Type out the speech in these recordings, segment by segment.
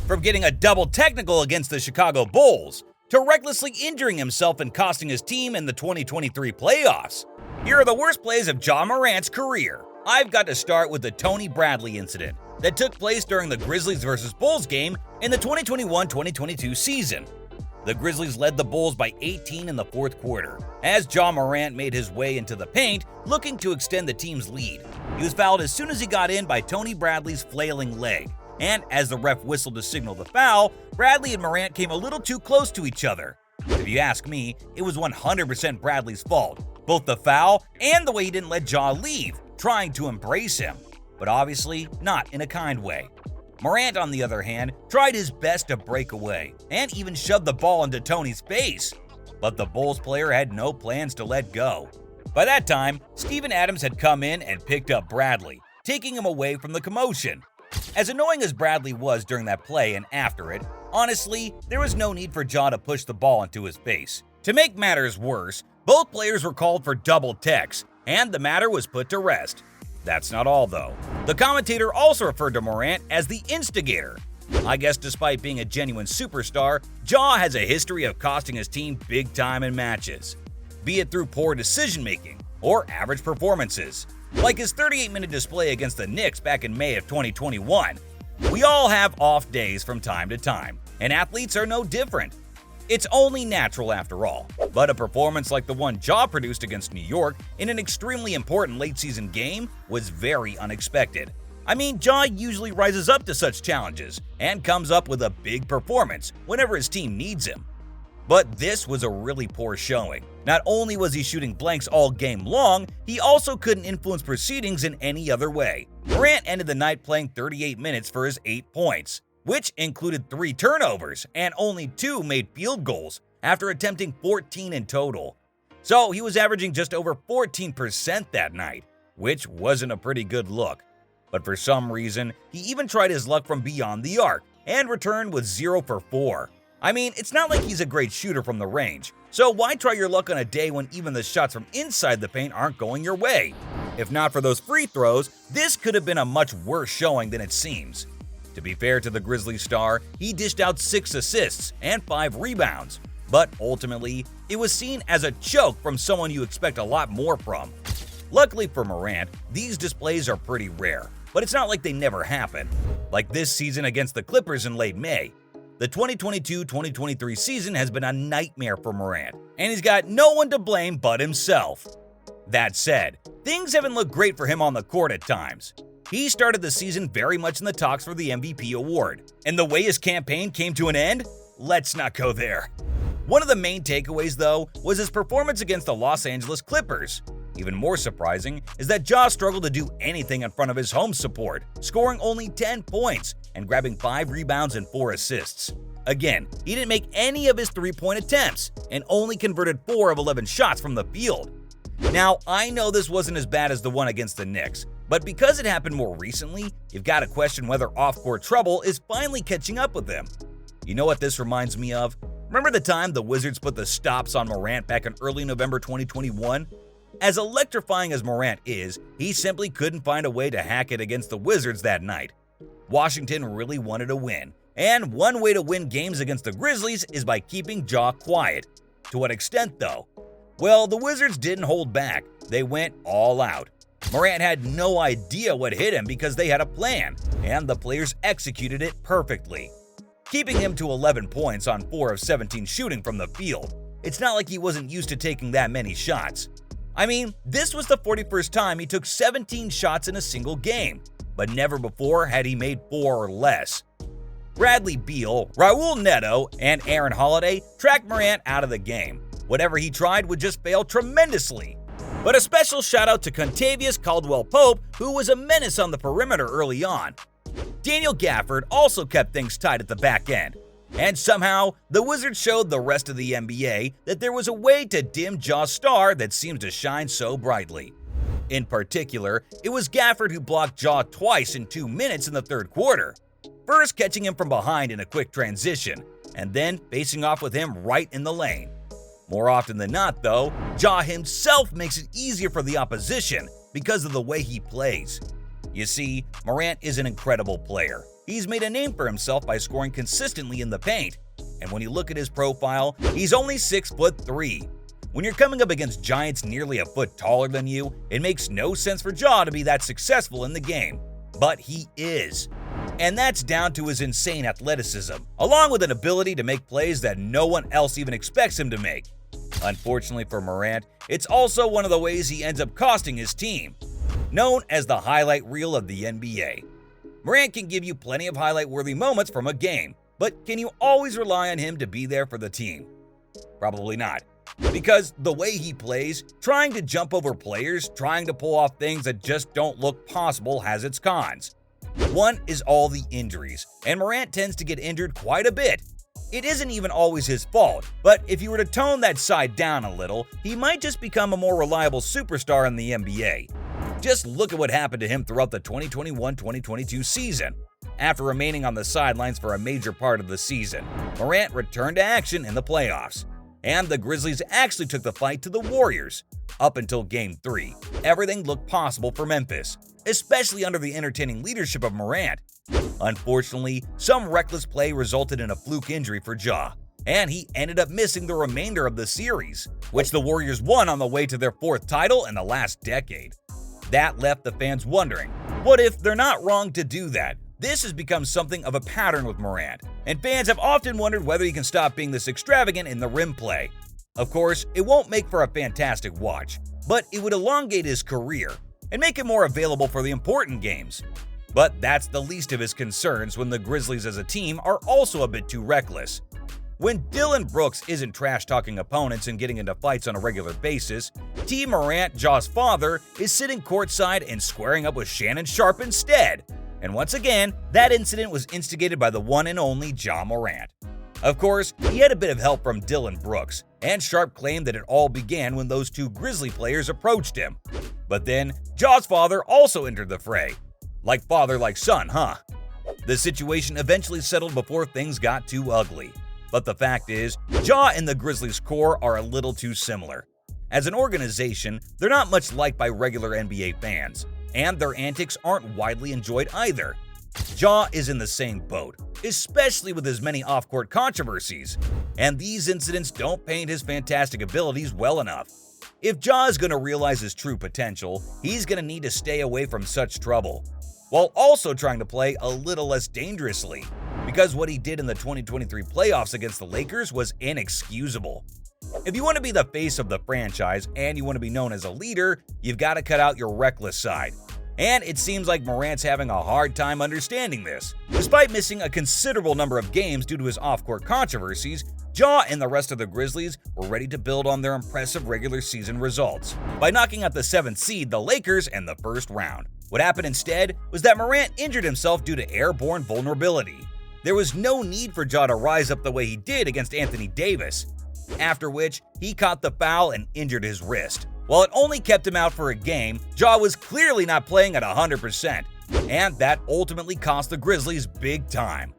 from getting a double technical against the Chicago Bulls, to recklessly injuring himself and costing his team in the 2023 playoffs. Here are the worst plays of Ja Morant's career. I've got to start with the Tony Bradley incident that took place during the Grizzlies vs. Bulls game in the 2021-2022 season. The Grizzlies led the Bulls by 18 in the fourth quarter, as Ja Morant made his way into the paint looking to extend the team's lead. He was fouled as soon as he got in by Tony Bradley's flailing leg, and as the ref whistled to signal the foul, Bradley and Morant came a little too close to each other. If you ask me, it was 100% Bradley's fault, both the foul and the way he didn't let Ja leave, trying to embrace him, but obviously not in a kind way. Morant, on the other hand, tried his best to break away and even shoved the ball into Tony's face, but the Bulls player had no plans to let go. By that time, Steven Adams had come in and picked up Bradley, taking him away from the commotion. As annoying as Bradley was during that play and after it, honestly, there was no need for Ja to push the ball into his face. To make matters worse, both players were called for double techs, and the matter was put to rest. That's not all, though. The commentator also referred to Morant as the instigator. I guess despite being a genuine superstar, Ja has a history of costing his team big time in matches, be it through poor decision-making or average performances, like his 38-minute display against the Knicks back in May of 2021. We all have off days from time to time, and athletes are no different. It's only natural after all, but a performance like the one Ja produced against New York in an extremely important late-season game was very unexpected. I mean, Ja usually rises up to such challenges and comes up with a big performance whenever his team needs him. But this was a really poor showing. Not only was he shooting blanks all game long, he also couldn't influence proceedings in any other way. Morant ended the night playing 38 minutes for his 8 points, which included 3 turnovers and only 2 made field goals after attempting 14 in total. So he was averaging just over 14% that night, which wasn't a pretty good look. But for some reason, he even tried his luck from beyond the arc and returned with 0 for 4. I mean, it's not like he's a great shooter from the range, so why try your luck on a day when even the shots from inside the paint aren't going your way? If not for those free throws, this could have been a much worse showing than it seems. To be fair to the Grizzlies star, he dished out 6 assists and 5 rebounds, but ultimately, it was seen as a choke from someone you expect a lot more from. Luckily for Morant, these displays are pretty rare, but it's not like they never happen. Like this season against the Clippers in late May. The 2022-2023 season has been a nightmare for Morant, and he's got no one to blame but himself. That said, things haven't looked great for him on the court at times. He started the season very much in the talks for the MVP award, and the way his campaign came to an end? Let's not go there. One of the main takeaways, though, was his performance against the Los Angeles Clippers. Even more surprising is that Ja struggled to do anything in front of his home support, scoring only 10 points and grabbing 5 rebounds and 4 assists. Again, he didn't make any of his 3-point attempts and only converted 4 of 11 shots from the field. Now, I know this wasn't as bad as the one against the Knicks, but because it happened more recently, you've got to question whether off-court trouble is finally catching up with him. You know what this reminds me of? Remember the time the Wizards put the stops on Morant back in early November 2021? As electrifying as Morant is, he simply couldn't find a way to hack it against the Wizards that night. Washington really wanted a win, and one way to win games against the Grizzlies is by keeping Ja quiet. To what extent, though? Well, the Wizards didn't hold back. They went all out. Morant had no idea what hit him because they had a plan, and the players executed it perfectly, keeping him to 11 points on 4 of 17 shooting from the field. It's not like he wasn't used to taking that many shots. I mean, this was the 41st time he took 17 shots in a single game, but never before had he made 4 or less. Bradley Beal, Raul Neto, and Aaron Holiday tracked Morant out of the game. Whatever he tried would just fail tremendously. But a special shout out to Contavious Caldwell-Pope, who was a menace on the perimeter early on. Daniel Gafford also kept things tight at the back end. And somehow, the Wizards showed the rest of the NBA that there was a way to dim Ja's star that seems to shine so brightly. In particular, it was Gafford who blocked Ja twice in 2 minutes in the third quarter. First catching him from behind in a quick transition, and then facing off with him right in the lane. More often than not, though, Ja himself makes it easier for the opposition because of the way he plays. You see, Morant is an incredible player. he's made a name for himself by scoring consistently in the paint. And when you look at his profile, he's only 6'3". When you're coming up against giants nearly a foot taller than you, it makes no sense for Ja to be that successful in the game. But he is. And that's down to his insane athleticism, along with an ability to make plays that no one else even expects him to make. Unfortunately for Morant, it's also one of the ways he ends up costing his team. Known as the highlight reel of the NBA, Morant can give you plenty of highlight-worthy moments from a game, but can you always rely on him to be there for the team? Probably not. Because the way he plays, trying to jump over players, trying to pull off things that just don't look possible has its cons. One is all the injuries, and Morant tends to get injured quite a bit. It isn't even always his fault, but if you were to tone that side down a little, he might just become a more reliable superstar in the NBA. Just look at what happened to him throughout the 2021-2022 season. After remaining on the sidelines for a major part of the season, Morant returned to action in the playoffs. And the Grizzlies actually took the fight to the Warriors. Up until Game 3, everything looked possible for Memphis, especially under the entertaining leadership of Morant. Unfortunately, some reckless play resulted in a fluke injury for Ja, and he ended up missing the remainder of the series, which the Warriors won on the way to their 4th title in the last decade. That left the fans wondering, what if they're not wrong to do that? This has become something of a pattern with Morant, and fans have often wondered whether he can stop being this extravagant in the rim play. Of course, it won't make for a fantastic watch, but it would elongate his career and make him more available for the important games. But that's the least of his concerns when the Grizzlies as a team are also a bit too reckless. When Dillon Brooks isn't trash-talking opponents and getting into fights on a regular basis, T. Morant, Ja's father, is sitting courtside and squaring up with Shannon Sharpe instead. And once again, that incident was instigated by the one and only Ja Morant. Of course, he had a bit of help from Dillon Brooks, and Sharpe claimed that it all began when those two Grizzly players approached him. But then, Ja's father also entered the fray. Like father, like son, huh? The situation eventually settled before things got too ugly. But the fact is, Ja and the Grizzlies' core are a little too similar. As an organization, they're not much liked by regular NBA fans, and their antics aren't widely enjoyed either. Ja is in the same boat, especially with his many off-court controversies, and these incidents don't paint his fantastic abilities well enough. If Ja is going to realize his true potential, he's going to need to stay away from such trouble, while also trying to play a little less dangerously, because what he did in the 2023 playoffs against the Lakers was inexcusable. If you want to be the face of the franchise and you want to be known as a leader, you've got to cut out your reckless side. And it seems like Morant's having a hard time understanding this. Despite missing a considerable number of games due to his off-court controversies, Ja and the rest of the Grizzlies were ready to build on their impressive regular season results by knocking out the 7th seed, the Lakers, in the first round. What happened instead was that Morant injured himself due to airborne vulnerability. There was no need for Ja to rise up the way he did against Anthony Davis, after which he caught the foul and injured his wrist. While it only kept him out for a game, Ja was clearly not playing at 100%, and that ultimately cost the Grizzlies big time,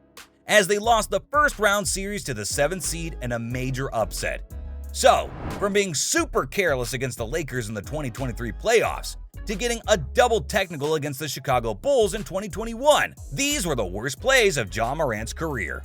as they lost the first round series to the 7th seed in a major upset. So, from being super careless against the Lakers in the 2023 playoffs, to getting a double technical against the Chicago Bulls in 2021, these were the worst plays of Ja Morant's career.